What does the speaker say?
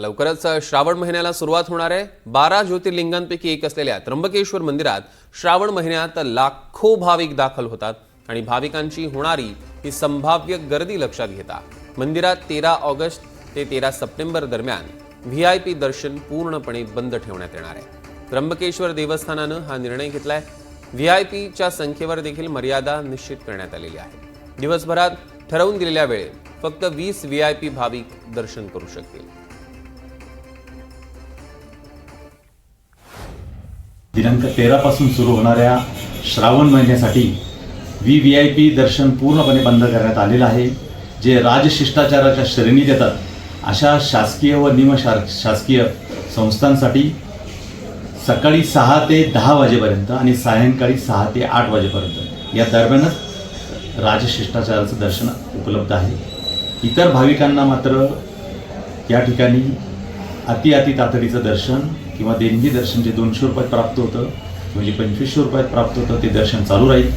लवकरच श्रावण महिन्याला सुरुवात होणार आहे। 12 ज्योतिर्लिंगांपैकी एक असलेल्या त्र्यंबकेश्वर मंदिरात श्रावण महिन्यात लाखो भाविक दाखल होतात आणि भाविकांची होणारी ही संभाव्य गर्दी लक्षात घेता मंदिरात 13 ऑगस्ट ते 13 सप्टेंबर दरम्यान व्हीआयपी दर्शन पूर्णपणे बंद ठेवण्यात येणार आहे। त्र्यंबकेश्वर देवस्थानानं हा निर्णय घेतलाय। व्हीआयपीच्या संख्येवर देखील मर्यादा निश्चित करण्यात आलेली आहे। दिवसभरात ठरवून दिलेल्या वेळेत फक्त 20 व्हीआयपी भाविक दर्शन करू शकतील। दिनांक 13 पासून सुरू होणाऱ्या श्रावण महिन्यासाठी व्हीआयपी दर्शन पूर्णपणे बंद करण्यात आलेलं आहे। जे राजशिष्टाचाराच्या श्रेणीत येतात अशा शासकीय व निमशासकीय संस्थांसाठी सकाळी 6 ते 10 वाजेपर्यंत आणि सायंकाळी 6 ते 8 वाजेपर्यंत या दरम्यानच राजशिष्टाचाराचं दर्शन उपलब्ध आहे। इतर भाविकांना मात्र या ठिकाणी अति तातडीचं दर्शन किंवा देणगी दर्शन जे 200 रुपयात प्राप्त होतं म्हणजे 2500 रुपयात प्राप्त होतं ते दर्शन चालू राहील।